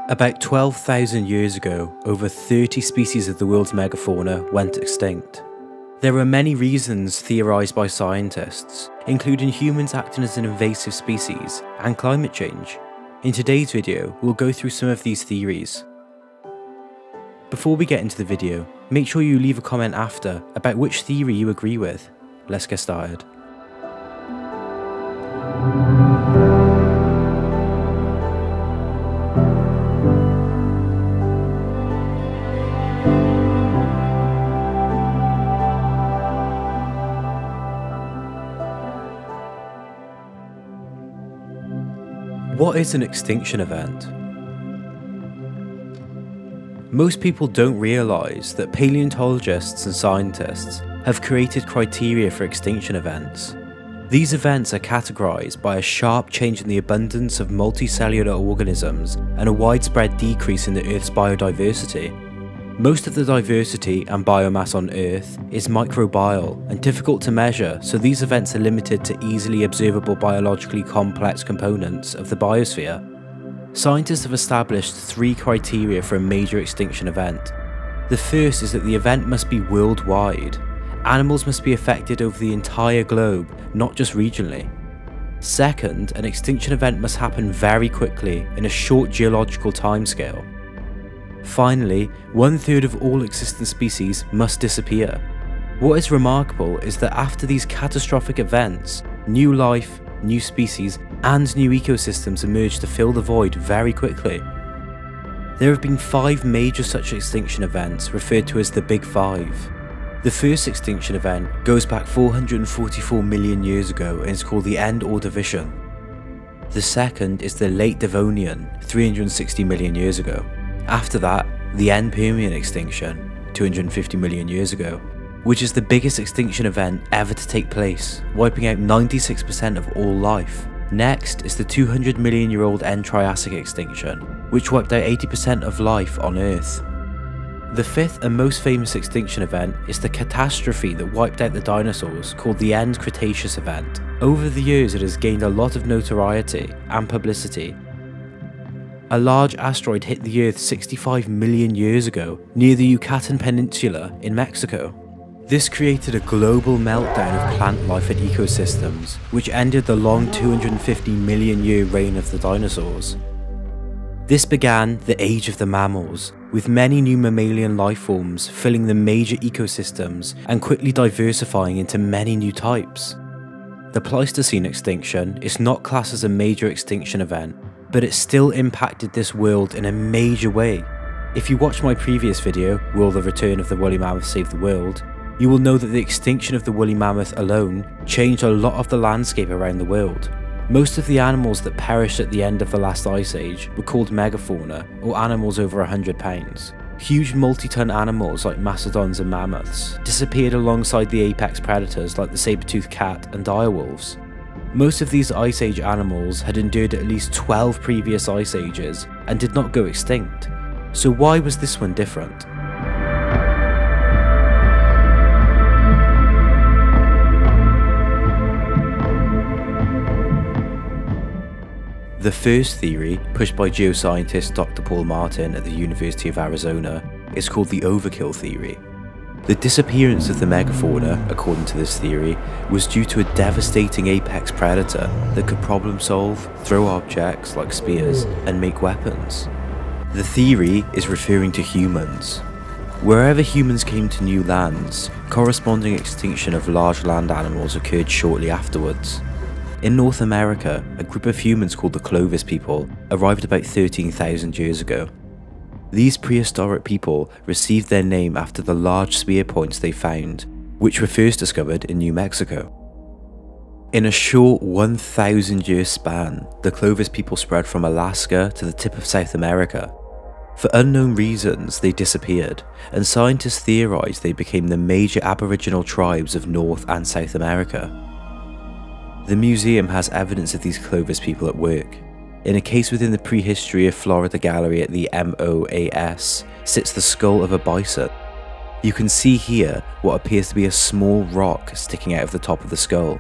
About 12,000 years ago, over 30 species of the world's megafauna went extinct. There are many reasons theorised by scientists, including humans acting as an invasive species and climate change. In today's video, we'll go through some of these theories. Before we get into the video, make sure you leave a comment after about which theory you agree with. Let's get started. What is an extinction event? Most people don't realise that paleontologists and scientists have created criteria for extinction events. These events are categorised by a sharp change in the abundance of multicellular organisms and a widespread decrease in the Earth's biodiversity. Most of the diversity and biomass on Earth is microbial and difficult to measure, so these events are limited to easily observable biologically complex components of the biosphere. Scientists have established 3 criteria for a major extinction event. The first is that the event must be worldwide. Animals must be affected over the entire globe, not just regionally. Second, an extinction event must happen very quickly in a short geological timescale. Finally, 1/3 of all existing species must disappear. What is remarkable is that after these catastrophic events, new life, new species, and new ecosystems emerge to fill the void very quickly. There have been 5 major such extinction events referred to as the Big Five. The first extinction event goes back 444 million years ago and is called the End Ordovician. The second is the Late Devonian, 360 million years ago. After that, the End Permian extinction, 250 million years ago, which is the biggest extinction event ever to take place, wiping out 96% of all life. Next is the 200 million year old End Triassic extinction, which wiped out 80% of life on Earth. The fifth and most famous extinction event is the catastrophe that wiped out the dinosaurs, called the End Cretaceous event. Over the years, it has gained a lot of notoriety and publicity. A large asteroid hit the Earth 65 million years ago near the Yucatan Peninsula in Mexico. This created a global meltdown of plant life and ecosystems, which ended the long 250 million year reign of the dinosaurs. This began the Age of the Mammals, with many new mammalian life forms filling the major ecosystems and quickly diversifying into many new types. The Pleistocene extinction is not classed as a major extinction event, but it still impacted this world in a major way. If you watched my previous video, Will the Return of the Woolly Mammoth Save the World, you will know that the extinction of the woolly mammoth alone changed a lot of the landscape around the world. Most of the animals that perished at the end of the last ice age were called megafauna, or animals over 100 pounds. Huge multi-ton animals like mastodons and mammoths disappeared alongside the apex predators like the saber-toothed cat and direwolves. Most of these Ice Age animals had endured at least 12 previous Ice Ages and did not go extinct. So why was this one different? The first theory, pushed by geoscientist Dr. Paul Martin at the University of Arizona, is called the overkill theory. The disappearance of the megafauna, according to this theory, was due to a devastating apex predator that could problem solve, throw objects like spears, and make weapons. The theory is referring to humans. Wherever humans came to new lands, corresponding extinction of large land animals occurred shortly afterwards. In North America, a group of humans called the Clovis people arrived about 13,000 years ago. These prehistoric people received their name after the large spear points they found, which were first discovered in New Mexico. In a short 1,000-year span, the Clovis people spread from Alaska to the tip of South America. For unknown reasons, they disappeared, and scientists theorized they became the major Aboriginal tribes of North and South America. The museum has evidence of these Clovis people at work. In a case within the Prehistory of Florida Gallery at the MOAS sits the skull of a bison. You can see here what appears to be a small rock sticking out of the top of the skull.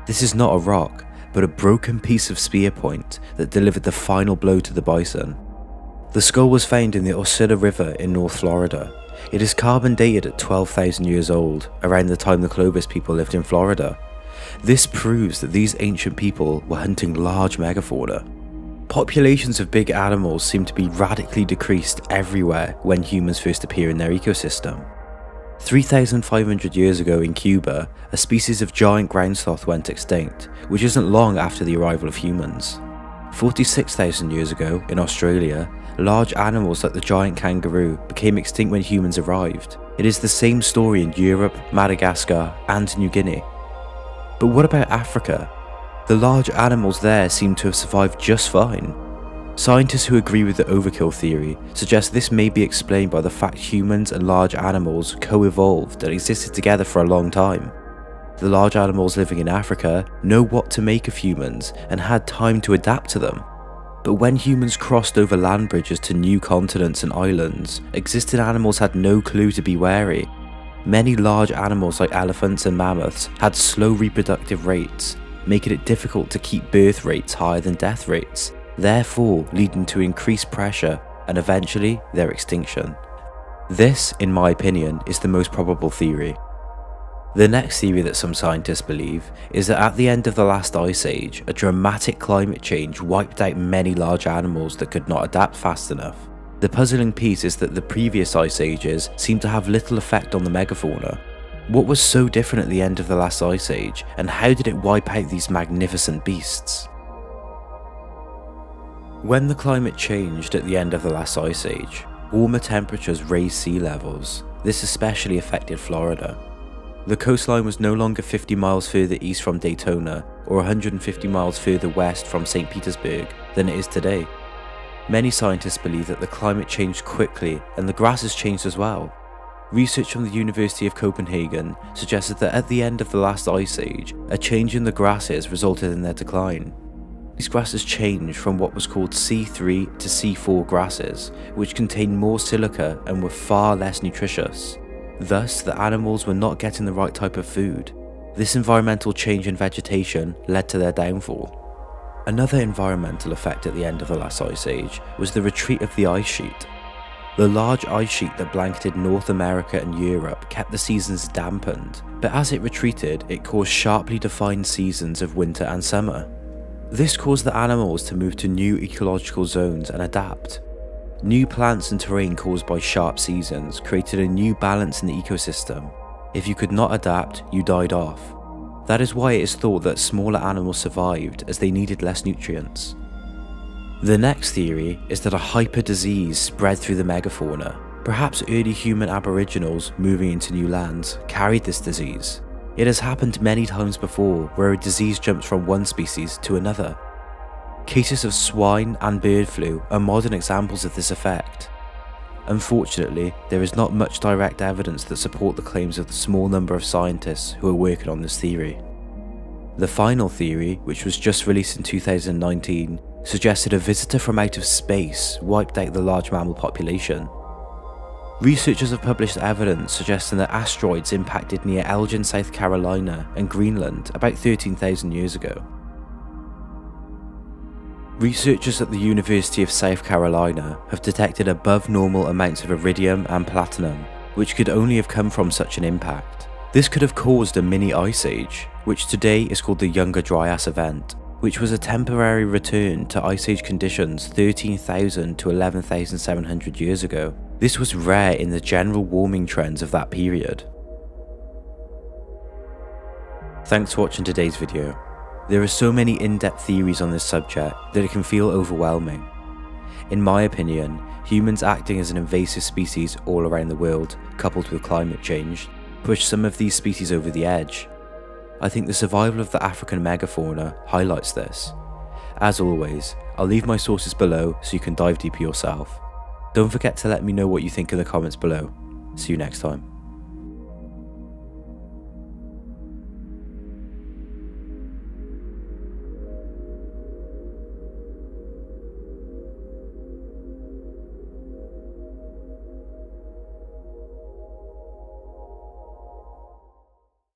This is not a rock, but a broken piece of spear point that delivered the final blow to the bison. The skull was found in the Osceola River in North Florida. It is carbon dated at 12,000 years old, around the time the Clovis people lived in Florida. This proves that these ancient people were hunting large megafauna. Populations of big animals seem to be radically decreased everywhere when humans first appear in their ecosystem. 3,500 years ago in Cuba, a species of giant ground sloth went extinct, which isn't long after the arrival of humans. 46,000 years ago in Australia, large animals like the giant kangaroo became extinct when humans arrived. It is the same story in Europe, Madagascar, and New Guinea. But what about Africa? The large animals there seem to have survived just fine. Scientists who agree with the overkill theory suggest this may be explained by the fact humans and large animals co-evolved and existed together for a long time. The large animals living in Africa know what to make of humans and had time to adapt to them. But when humans crossed over land bridges to new continents and islands, existing animals had no clue to be wary. Many large animals like elephants and mammoths had slow reproductive rates, making it difficult to keep birth rates higher than death rates, therefore leading to increased pressure and eventually their extinction. This, in my opinion, is the most probable theory. The next theory that some scientists believe is that at the end of the last ice age, a dramatic climate change wiped out many large animals that could not adapt fast enough. The puzzling piece is that the previous ice ages seem to have little effect on the megafauna. What was so different at the end of the last ice age, and how did it wipe out these magnificent beasts? When the climate changed at the end of the last ice age, warmer temperatures raised sea levels. This especially affected Florida. The coastline was no longer 50 miles further east from Daytona or 150 miles further west from St. Petersburg than it is today. Many scientists believe that the climate changed quickly and the grasses changed as well. Research from the University of Copenhagen suggested that at the end of the last ice age, a change in the grasses resulted in their decline. These grasses changed from what was called C3 to C4 grasses, which contained more silica and were far less nutritious. Thus, the animals were not getting the right type of food. This environmental change in vegetation led to their downfall. Another environmental effect at the end of the last ice age was the retreat of the ice sheet. The large ice sheet that blanketed North America and Europe kept the seasons dampened, but as it retreated, it caused sharply defined seasons of winter and summer. This caused the animals to move to new ecological zones and adapt. New plants and terrain caused by sharp seasons created a new balance in the ecosystem. If you could not adapt, you died off. That is why it is thought that smaller animals survived, as they needed less nutrients. The next theory is that a hyper disease spread through the megafauna. Perhaps early human aboriginals moving into new lands carried this disease. It has happened many times before where a disease jumps from one species to another. Cases of swine and bird flu are modern examples of this effect. Unfortunately, there is not much direct evidence that support the claims of the small number of scientists who are working on this theory. The final theory, which was just released in 2019, suggested a visitor from out of space wiped out the large mammal population. Researchers have published evidence suggesting that asteroids impacted near Elgin, South Carolina and Greenland about 13,000 years ago. Researchers at the University of South Carolina have detected above normal amounts of iridium and platinum, which could only have come from such an impact. This could have caused a mini ice age, which today is called the Younger Dryas event, which was a temporary return to ice age conditions 13,000 to 11,700 years ago. This was rare in the general warming trends of that period. Thanks for watching today's video. There are so many in-depth theories on this subject that it can feel overwhelming. In my opinion, humans acting as an invasive species all around the world, coupled with climate change, push some of these species over the edge. I think the survival of the African megafauna highlights this. As always, I'll leave my sources below so you can dive deeper yourself. Don't forget to let me know what you think in the comments below. See you next time.